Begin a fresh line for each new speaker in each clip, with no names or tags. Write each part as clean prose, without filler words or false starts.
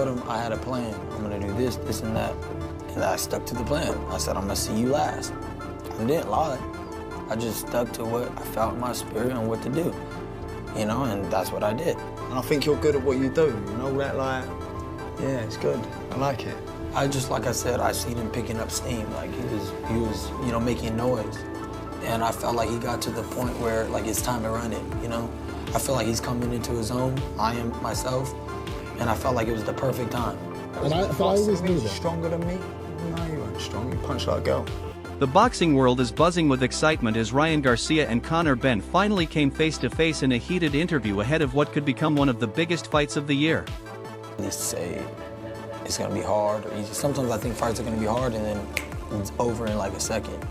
told him I had a plan. I'm gonna do this, this, and that. And I stuck to the plan. I said, I'm gonna see you last. I didn't lie. I just stuck to what I felt in my spirit and what to do. You know, and that's what I did.
And I think you're good at what you do, you know, that like, yeah, it's good. I like it.
I just, like I said, I seen him picking up steam. Like he was, you know, making noise. And I felt like he got to the point where like it's time to run it, you know? I feel like he's coming into his own. I am myself. And I felt like it was the perfect time.
And I always knew that. Stronger than me? No, you weren't strong. You punched like a girl.
The boxing world is buzzing with excitement as Ryan Garcia and Conor Benn finally came face-to-face in a heated interview ahead of what could become one of the biggest fights of the year.
They say it's gonna be hard or easy. Sometimes I think fights are gonna be hard and then it's over in like a second.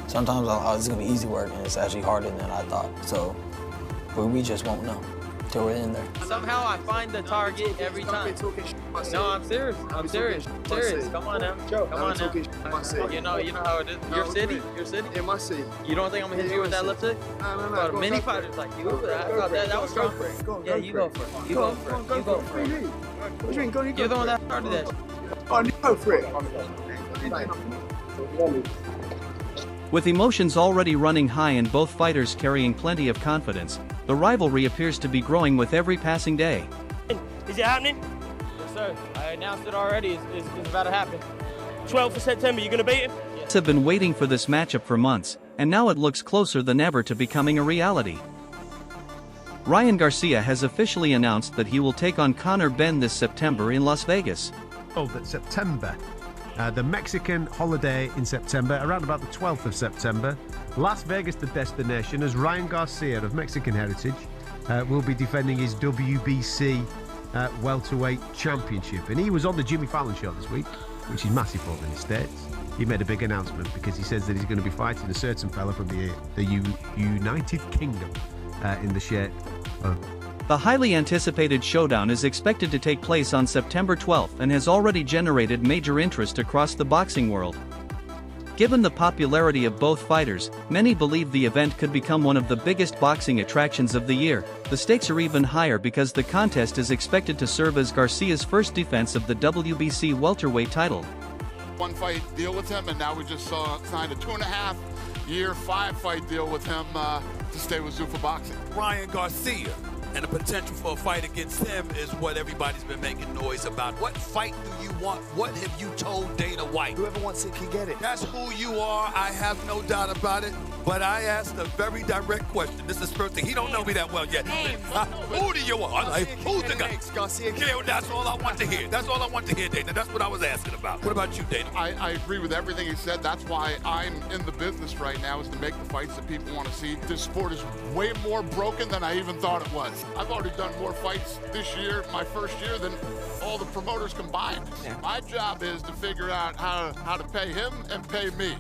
Sometimes it's gonna be easy work and it's actually harder than I thought. So, but we just won't know till we're in there.
Somehow I find the target every time. No, I'm serious. I'm serious. Serious. Come on now. Come on now. You know how it is. Your city.
In my city.
You don't think I'm gonna hit you with that left hook?
No.
Many fighters like you. I thought that was strong. Yeah, you go for it. You go for it. You go for it. You're the one that started that.
Oh, go for it.
With emotions already running high and both fighters carrying plenty of confidence, the rivalry appears to be growing with every passing day.
Is it happening?
Yes, sir. I announced it already. It's about to happen.
12th of September, you gonna beat him?
Fans have been waiting for this matchup for months, and now it looks closer than ever to becoming a reality. Ryan Garcia has officially announced that he will take on Conor Benn this September in Las Vegas.
That September, the Mexican holiday in September, around about the 12th of September, Las Vegas the destination, as Ryan Garcia of Mexican heritage will be defending his WBC welterweight championship. And he was on the Jimmy Fallon show this week, which is massive over in the States. He made a big announcement because he says that he's going to be fighting a certain fella from the United Kingdom in the shape of...
The highly anticipated showdown is expected to take place on September 12th and has already generated major interest across the boxing world. Given the popularity of both fighters, many believe the event could become one of the biggest boxing attractions of the year. The stakes are even higher because the contest is expected to serve as Garcia's first defense of the WBC welterweight title.
One fight deal with him, and now we just signed a 2.5-year, 5-fight deal with him to stay with Zuffa Boxing.
Ryan Garcia. And the potential for a fight against him is what everybody's been making noise about. What fight do you want? What have you told Dana White?
Whoever wants it can get it.
That's who you are. I have no doubt about it. But I asked a very direct question. This is first thing. He don't know me that well yet. Who do you want? Who's the guy?
Garcia.
Yeah, that's all I want to hear. That's all I want to hear, Dana. That's what I was asking about. What about you, Dana?
I agree with everything he said. That's why I'm in the business right now, is to make the fights that people want to see. This sport is way more broken than I even thought it was. I've already done more fights this year, my first year, than all the promoters combined. Yeah. My job is to figure out how to pay him and pay me.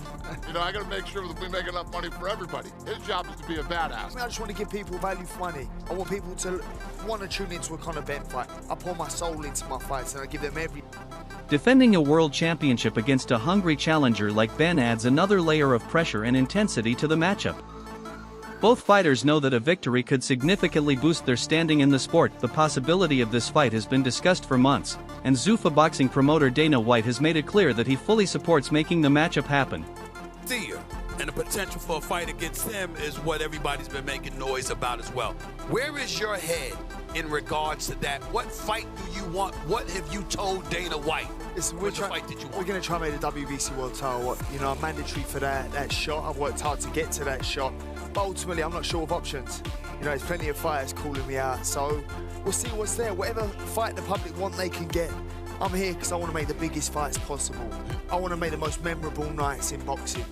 You know, I got to make sure that we make enough money for everybody. His job is to be a badass.
I just want to give people value for money. I want people to want to tune into a Conor Benn fight. I pour my soul into my fights and I give them every...
Defending a world championship against a hungry challenger like Benn adds another layer of pressure and intensity to the matchup. Both fighters know that a victory could significantly boost their standing in the sport. The possibility of this fight has been discussed for months, and Zuffa boxing promoter Dana White has made it clear that he fully supports making the matchup happen.
And the potential for a fight against him is what everybody's been making noise about as well. Where is your head in regards to that? What fight do you want? What have you told Dana White?
Listen,
what fight did you want?
We're going to try and make the WBC World title, you know, mandatory for that shot. I've worked hard to get to that shot, but ultimately I'm not sure of options. You know, there's plenty of fighters calling me out, so we'll see what's there. Whatever fight the public want, they can get. I'm here because I want to make the biggest fights possible. I want to make the most memorable nights in boxing.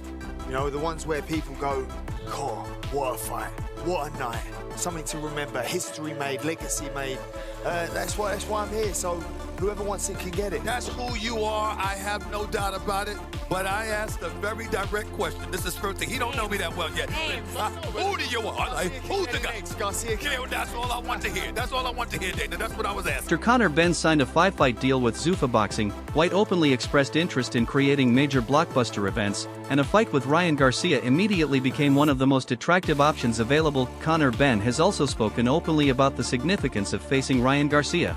You know, the ones where people go, God, what a fight, what a night. Something to remember, history made, legacy made. That's why I'm here, so whoever wants it can get it.
That's who you are, I have no doubt about it. But I asked a very direct question. This is first thing. He don't know me that well yet. Who do you want? Who's the guy?
Garcia.
Yeah, that's all I want to hear. That's all I want to hear, Dana. That's what I was asking.
After Conor Benn signed a 5-fight deal with Zuffa Boxing, White openly expressed interest in creating major blockbuster events, and a fight with Ryan Garcia immediately became one of the most attractive options available. Conor Benn has also spoken openly about the significance of facing Ryan Garcia.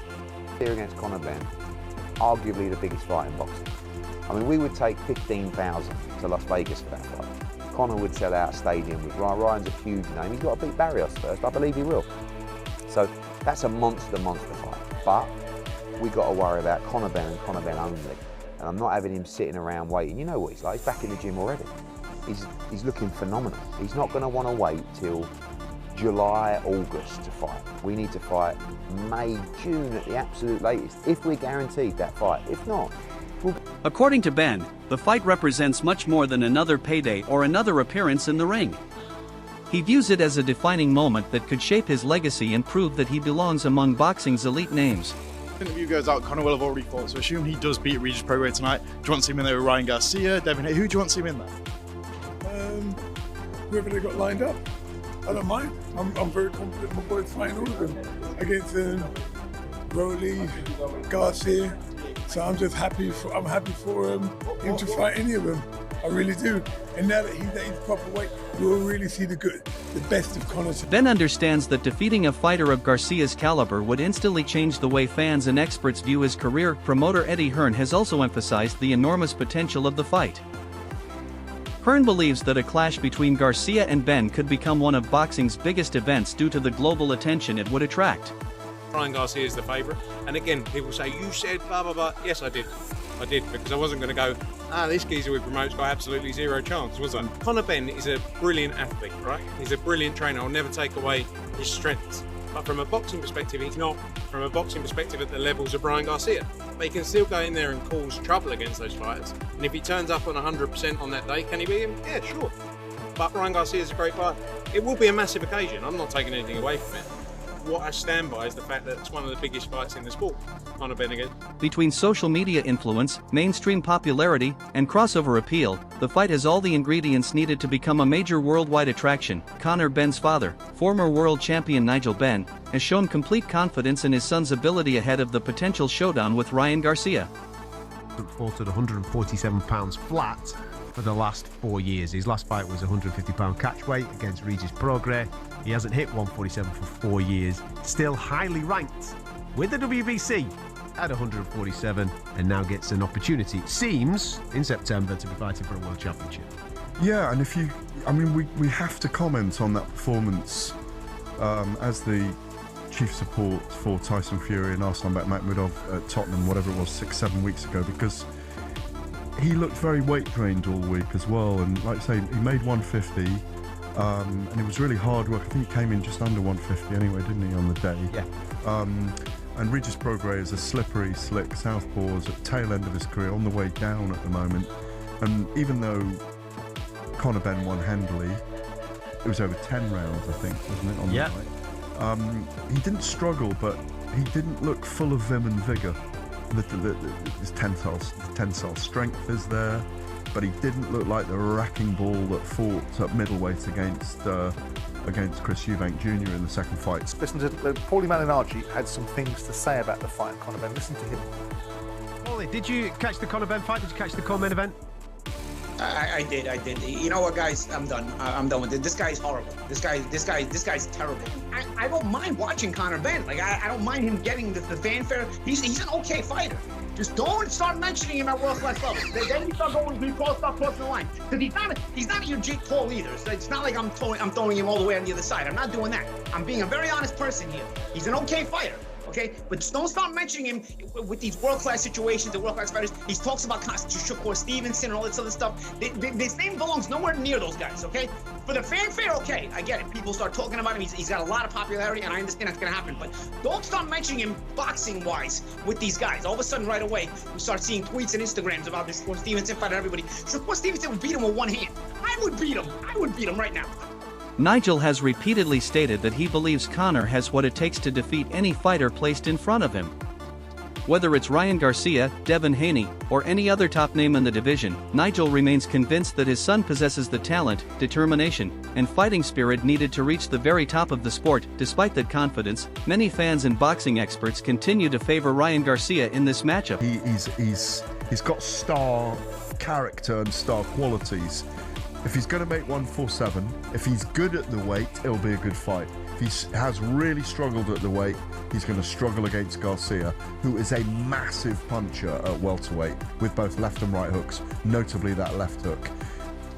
Here against Conor Benn. arguably the biggest fight in boxing. I mean, we would take 15,000 to Las Vegas for that fight. Conor would sell out a stadium with Ryan. Ryan's a huge name. He's got to beat Barrios first. I believe he will. So that's a monster fight. But we've got to worry about Conor Benn and Conor Benn only. And I'm not having him sitting around waiting. You know what he's like. He's back in the gym already. He's looking phenomenal. He's not going to want to wait till July, August to fight. We need to fight May, June at the absolute latest, if we're guaranteed that fight. If not,
According to Benn, the fight represents much more than another payday or another appearance in the ring. He views it as a defining moment that could shape his legacy and prove that he belongs among boxing's elite names.
Interview goes out, Conor will have already fought, so assume he does beat Regis Prograis tonight. Do you want to see him in there with Ryan Garcia, Devin Hay? Who do you want to see him in there?
Whoever they got lined up, I don't mind. I'm very confident my boys fighting all of them against Rolly, Garcia. So I'm just happy for him to fight any of them. I really do. And now that he's at his proper weight, we'll really see the best of Conor.
Ben understands that defeating a fighter of Garcia's caliber would instantly change the way fans and experts view his career. Promoter Eddie Hearn has also emphasized the enormous potential of the fight. Hearn believes that a clash between Garcia and Benn could become one of boxing's biggest events due to the global attention it would attract.
Ryan Garcia is the favourite, and again, people say, you said blah blah blah. Yes, I did, because I wasn't going to go, this geezer with promote's got absolutely zero chance, was I? Conor Benn is a brilliant athlete, right? He's a brilliant trainer. I'll never take away his strengths, but from a boxing perspective, he's not from a boxing perspective at the levels of Ryan Garcia. But he can still go in there and cause trouble against those fighters, and if he turns up on 100% on that day, can he beat him? Yeah, sure. But Ryan Garcia is a great fighter. It will be a massive occasion. I'm not taking anything away from it. What I stand by is the fact that it's one of the biggest fights in the sport. Conor Benn again.
Between social media influence, mainstream popularity, and crossover appeal, the fight has all the ingredients needed to become a major worldwide attraction. Conor Benn's father, former world champion Nigel Benn, has shown complete confidence in his son's ability ahead of the potential showdown with Ryan Garcia.
Fought at 147 pounds flat for the last 4 years. His last fight was 150 pound catch weight against Regis Prograis. He hasn't hit 147 for 4 years. Still highly ranked with the WBC at 147, and now gets an opportunity, it seems, in September to be fighting for a world championship.
Yeah, and we have to comment on that performance as the chief support for Tyson Fury and Arslanbek Makhmudov at Tottenham, whatever it was, 6-7 weeks ago, because he looked very weight drained all week as well, and like I say, he made 150, and it was really hard work. I think he came in just under 150 anyway, didn't he, on the day?
Yeah.
And Regis Prograis is a slippery, slick southpaw, is at the tail end of his career, on the way down at the moment, and even though Conor Benn won handily, it was over 10 rounds, I think, wasn't it, on the night? He didn't struggle, but he didn't look full of vim and vigour. His tensile strength is there, but he didn't look like the wrecking ball that fought at middleweight against Chris Eubank Jr. in the second fight.
Listen to Paulie Malignaggi had some things to say about the fight, Conor Benn. Listen to him.
Paulie, did you catch the Conor Benn fight? Did you catch the co-main event?
I did. You know what, guys? I'm done. I'm done with it. This guy's horrible. This guy's terrible. I don't mind watching Conor Benn. Like I don't mind him getting the fanfare. He's an okay fighter. Just don't start mentioning him at world-class levels. Then you start crossing the line. Because he's not your Jake Paul either. So it's not like I'm throwing him all the way on the other side. I'm not doing that. I'm being a very honest person here. He's an okay fighter. Okay, but just don't start mentioning him with these world-class situations, the world-class fighters. He talks about Shakur Stevenson and all this other stuff. His name belongs nowhere near those guys, okay? For the fanfare, okay, I get it. People start talking about him. He's got a lot of popularity, and I understand that's going to happen. But don't start mentioning him boxing-wise with these guys. All of a sudden, right away, we start seeing tweets and Instagrams about this Shakur Stevenson fight and everybody. Shakur Stevenson would beat him with one hand. I would beat him right now.
Nigel has repeatedly stated that he believes Conor has what it takes to defeat any fighter placed in front of him. Whether it's Ryan Garcia, Devin Haney, or any other top name in the division, Nigel remains convinced that his son possesses the talent, determination, and fighting spirit needed to reach the very top of the sport. Despite that confidence, many fans and boxing experts continue to favor Ryan Garcia in this matchup.
He's got star character and star qualities. If he's going to make 147, if he's good at the weight, it'll be a good fight. If He has really struggled at the weight. He's going to struggle against Garcia, who is a massive puncher at welterweight with both left and right hooks, notably that left hook.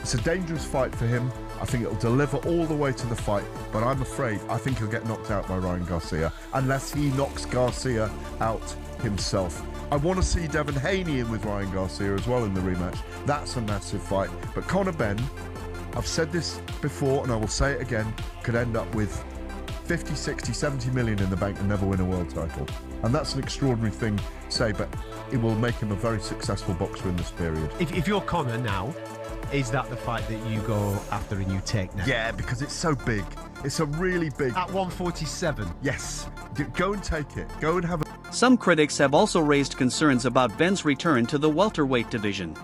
It's a dangerous fight for him. I think it'll deliver all the way to the fight, but I'm afraid I think he'll get knocked out by Ryan Garcia, unless he knocks Garcia out himself. I want to see Devin Haney in with Ryan Garcia as well in the rematch. That's a massive fight. But Conor Benn, I've said this before and I will say it again, could end up with 50, 60, 70 million in the bank and never win a world title. And that's an extraordinary thing to say, but it will make him a very successful boxer in this period.
If you're Conor now, is that the fight that you go after and you take now?
Yeah, because it's so big. It's a really big...
At 147?
Yes. Go and take it. Go and have a...
Some critics have also raised concerns about Benn's return to the welterweight division.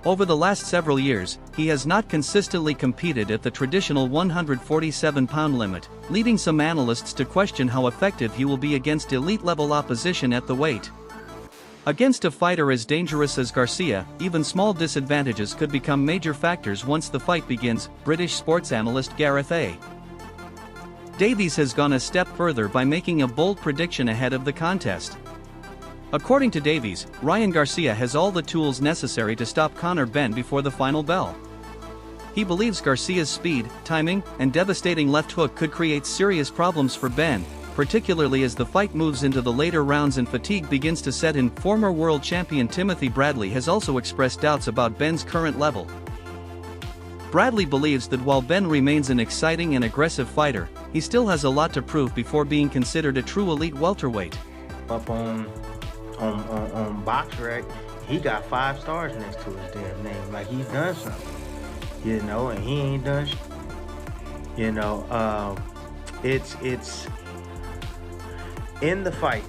Over the last several years, he has not consistently competed at the traditional 147-pound limit, leading some analysts to question how effective he will be against elite-level opposition at the weight. Against a fighter as dangerous as Garcia, even small disadvantages could become major factors once the fight begins, British sports analyst Gareth A. Davies has gone a step further by making a bold prediction ahead of the contest. According to Davies, Ryan Garcia has all the tools necessary to stop Conor Benn before the final bell. He believes Garcia's speed, timing, and devastating left hook could create serious problems for Benn, particularly as the fight moves into the later rounds and fatigue begins to set in. Former world champion Timothy Bradley has also expressed doubts about Benn's current level. Bradley believes that while Benn remains an exciting and aggressive fighter, he still has a lot to prove before being considered a true elite welterweight.
Up on BoxRec, he got 5 stars next to his damn name, like he's done something, you know, and he ain't done shit. You know, it's in the fight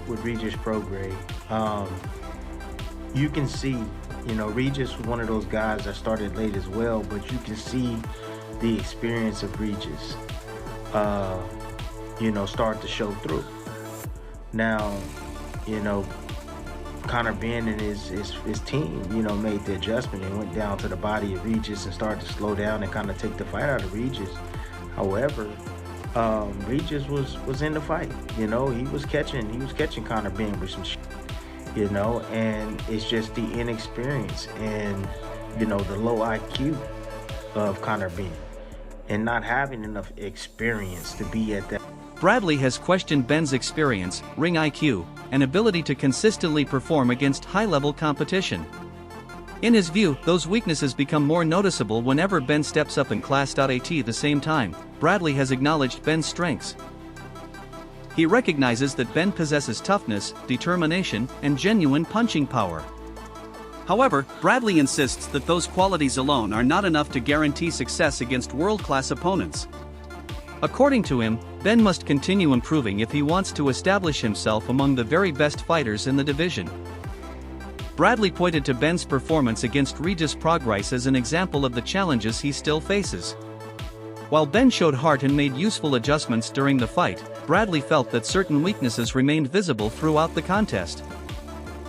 with Regis Prograis, you can see, you know, Regis was one of those guys that started late as well, but you can see the experience of Regis, you know, start to show through. Now, you know, Conor Benn and his team, you know, made the adjustment and went down to the body of Regis and started to slow down and kind of take the fight out of Regis. However, Regis was in the fight, you know, he was catching Conor Benn with some shit, you know, and it's just the inexperience and, you know, the low IQ of Conor Benn and not having enough experience to be at that.
Bradley has questioned Benn's experience, ring IQ, and ability to consistently perform against high-level competition. In his view, those weaknesses become more noticeable whenever Benn steps up in class. At the same time, Bradley has acknowledged Benn's strengths. He recognizes that Benn possesses toughness, determination, and genuine punching power. However, Bradley insists that those qualities alone are not enough to guarantee success against world-class opponents. According to him, Benn must continue improving if he wants to establish himself among the very best fighters in the division. Bradley pointed to Benn's performance against Regis Prograis as an example of the challenges he still faces. While Benn showed heart and made useful adjustments during the fight, Bradley felt that certain weaknesses remained visible throughout the contest.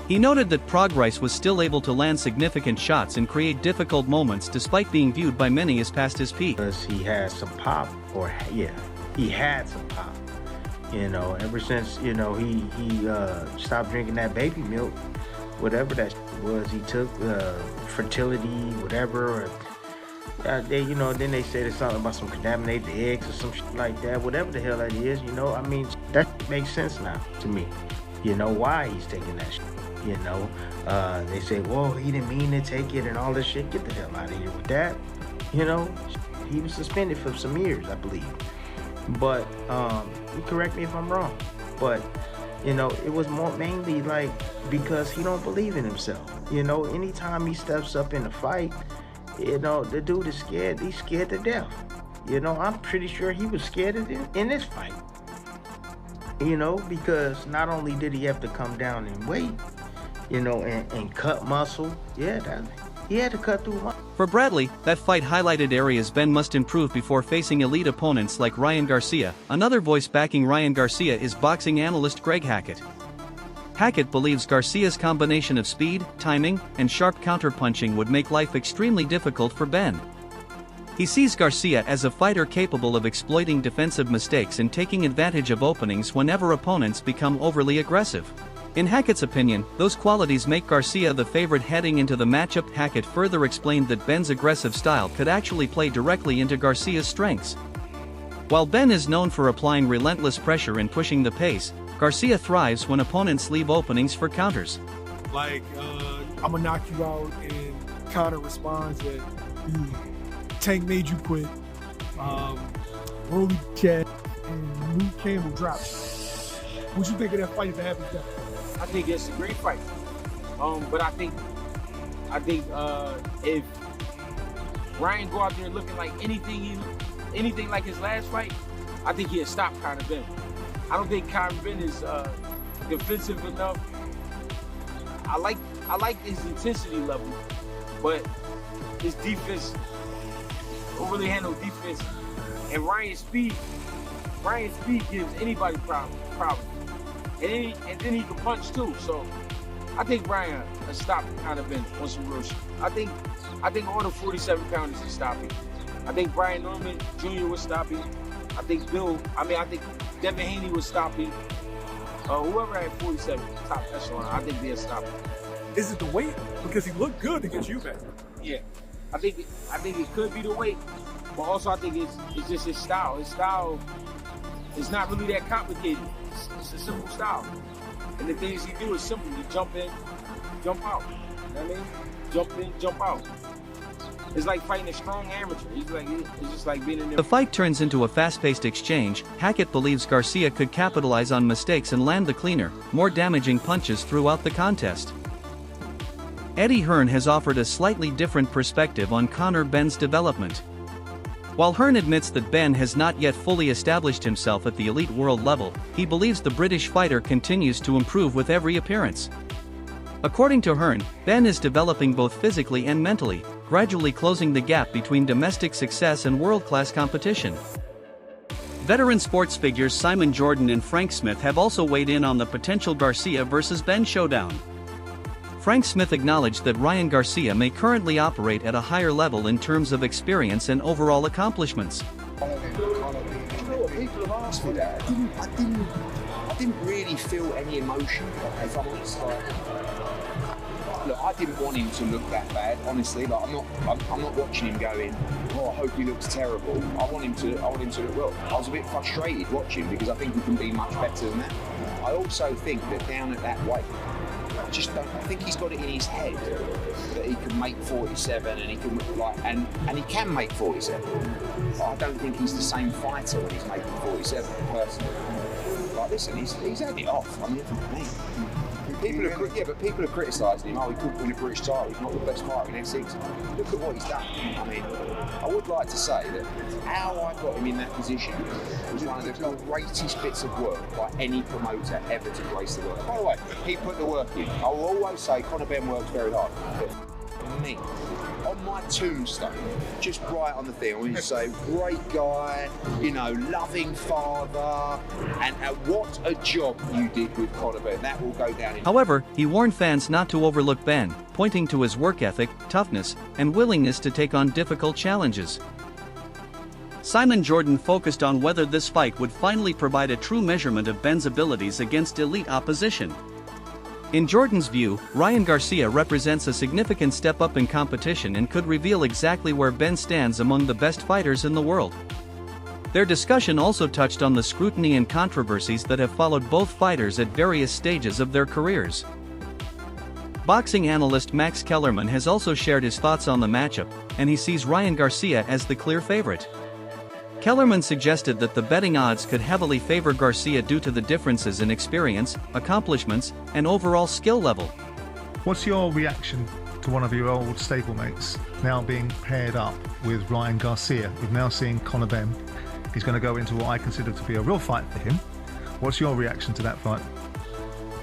He noted that Prograis was still able to land significant shots and create difficult moments despite being viewed by many as past his peak.
Because he had some pop, or yeah, he had some pop. You know, ever since, you know, he stopped drinking that baby milk, whatever that was, he took fertility, whatever. They, you know, then they said it's something about some contaminated eggs or some shit like that, whatever the hell that is, you know. I mean, that makes sense now to me. You know why he's taking that shit. You know, they say, well, he didn't mean to take it and all this shit. Get the hell out of here with that. You know, he was suspended for some years, I believe. But, you correct me if I'm wrong. But, you know, it was mainly like because he don't believe in himself. You know, anytime he steps up in a fight, you know, the dude is scared. He's scared to death. You know, I'm pretty sure he was scared in this fight. You know, because not only did he have to come down in weight, you know, and cut muscle, yeah, he had to cut through muscle.
For Bradley, that fight highlighted areas Benn must improve before facing elite opponents like Ryan Garcia. Another voice backing Ryan Garcia is boxing analyst Greg Hackett. Hackett believes Garcia's combination of speed, timing, and sharp counterpunching would make life extremely difficult for Benn. He sees Garcia as a fighter capable of exploiting defensive mistakes and taking advantage of openings whenever opponents become overly aggressive. In Hackett's opinion, those qualities make Garcia the favorite heading into the matchup. Hackett further explained that Benn's aggressive style could actually play directly into Garcia's strengths. While Benn is known for applying relentless pressure and pushing the pace, Garcia thrives when opponents leave openings for counters.
Like, I'm gonna knock you out, and Conor responds that Tank made you quit. Rolly Cat and Luke Campbell dropped. What you think of that fight if it happens that?
I think it's a great fight. But I think if Ryan go out there looking like anything like his last fight, I think he'll stop Conor Benn. I don't think Conor Benn is defensive enough. I like his intensity level, but his defense don't really handle defense. And Ryan's speed gives anybody problems. And then he can punch too. So I think Ryan will stop Conor Benn on some real shit. I think all the 47 pounders will stop him. I think Brian Norman Jr. would stop him. I think Devin Haney would stop him. Whoever had 47 top echelon, I think they'll stop him.
Is it the weight? Because he looked good against you, man.
Yeah, I think it could be the weight, but also I think it's just his style. His style is not really that complicated. It's a simple style, and the things he do is simple. You jump in, jump out. You know what I mean? Jump in, jump out. It's like fighting a strong amateur. It's just like being in there.
The fight turns into a fast-paced exchange. Hackett believes Garcia could capitalize on mistakes and land the cleaner, more damaging punches throughout the contest. Eddie Hearn has offered a slightly different perspective on Conor Benn's development. While Hearn admits that Benn has not yet fully established himself at the elite world level, he believes the British fighter continues to improve with every appearance. According to Hearn, Benn is developing both physically and mentally, gradually closing the gap between domestic success and world-class competition. Veteran sports figures Simon Jordan and Frank Smith have also weighed in on the potential Garcia vs. Benn showdown. Frank Smith acknowledged that Ryan Garcia may currently operate at a higher level in terms of experience and overall accomplishments.
You know what, people have asked me that. I didn't really feel any emotion, if I'm honest. Look, I didn't want him to look that bad, honestly. Like, I'm not watching him going, oh, I hope he looks terrible. I want him to look well. I was a bit frustrated watching because I think he can be much better than that. I also think that down at that weight, I think he's got it in his head that he can make 47 and he can and he can make 47. But I don't think he's the same fighter when he's making 47 personally. Like, listen, he's had it off. I mean, people are criticising him. Oh, he couldn't win a British title. He's not the best fighter in F6. Look at what he's done. I mean, I would like to say that how I got him in that position was one of the greatest bits of work by any promoter ever to grace the work. By the way, he put the work in. I will always say Conor Benn works very hard. But for me, on my tombstone, just right on the thing, I want to say, great guy, you know, loving father, and what a job you did with Conor Benn. That will go down in...
However, he warned fans not to overlook Benn, pointing to his work ethic, toughness, and willingness to take on difficult challenges. Simon Jordan focused on whether this fight would finally provide a true measurement of Benn's abilities against elite opposition. In Jordan's view, Ryan Garcia represents a significant step up in competition and could reveal exactly where Benn stands among the best fighters in the world. Their discussion also touched on the scrutiny and controversies that have followed both fighters at various stages of their careers. Boxing analyst Max Kellerman has also shared his thoughts on the matchup, and he sees Ryan Garcia as the clear favorite. Kellerman suggested that the betting odds could heavily favor Garcia due to the differences in experience, accomplishments, and overall skill level.
What's your reaction to one of your old stablemates now being paired up with Ryan Garcia? We've now seen Conor Benn. He's going to go into what I consider to be a real fight for him. What's your reaction to that fight?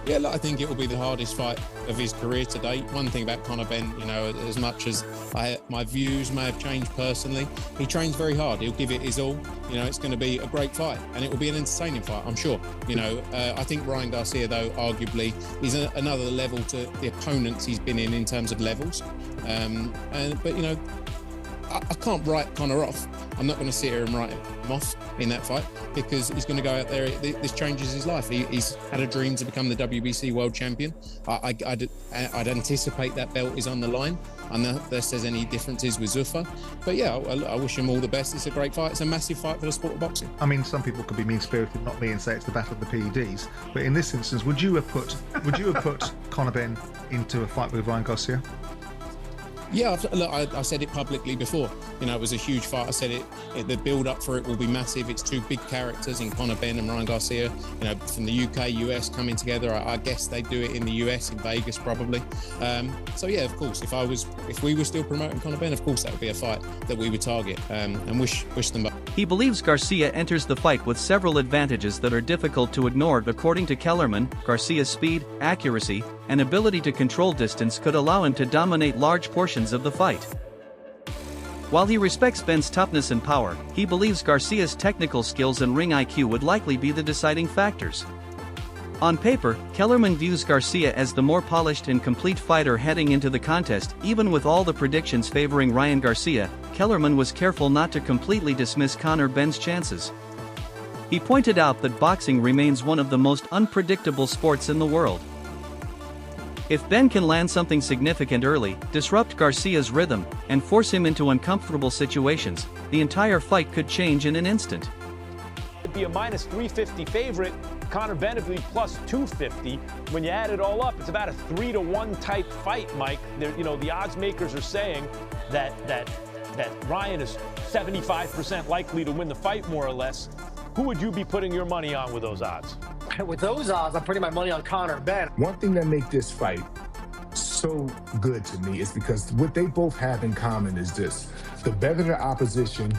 Yeah, look, I think it will be the hardest fight of his career to date. One thing about Conor Benn, you know, as much as my views may have changed personally, he trains very hard. He'll give it his all. You know, it's going to be a great fight, and it will be an entertaining fight, I'm sure. You know, I think Ryan Garcia, though, arguably, is another level to the opponents he's been in terms of levels. But, you know, I can't write Conor off. I'm not going to sit here and write him off in that fight because he's going to go out there. This changes his life. He's had a dream to become the WBC world champion. I'd anticipate that belt is on the line. Unless there's any differences with Zuffa. But yeah, I wish him all the best. It's a great fight. It's a massive fight for the sport of boxing.
I mean, some people could be mean-spirited, not me, and say it's the battle of the PEDs. But in this instance, would you have put Conor Benn into a fight with Ryan Garcia?
Yeah, look, I said it publicly before. You know, it was a huge fight. I said the build-up for it will be massive. It's two big characters in Conor Benn and Ryan Garcia. You know, from the UK, US coming together. I guess they do it in the US, in Vegas probably. So yeah, of course, if we were still promoting Conor Benn, of course that would be a fight that we would target and wish them back.
He believes Garcia enters the fight with several advantages that are difficult to ignore. According to Kellerman, Garcia's speed, accuracy, and ability to control distance could allow him to dominate large portions of the fight. While he respects Benn's toughness and power, he believes Garcia's technical skills and ring IQ would likely be the deciding factors. On paper, Kellerman views Garcia as the more polished and complete fighter heading into the contest. Even with all the predictions favoring Ryan Garcia, Kellerman was careful not to completely dismiss Conor Benn's chances. He pointed out that boxing remains one of the most unpredictable sports in the world. If Benn can land something significant early, disrupt Garcia's rhythm, and force him into uncomfortable situations, the entire fight could change in an instant.
It'd be a minus 350 favorite. Conor Benn would be plus 250. When you add it all up, it's about a 3-to-1 type fight, Mike. You know, the odds makers are saying that Ryan is 75% likely to win the fight, more or less. Who would you be putting your money on with those odds?
With those odds, I'm putting my money on Conor Benn.
One thing that makes this fight so good to me is because what they both have in common is this. The better the opposition,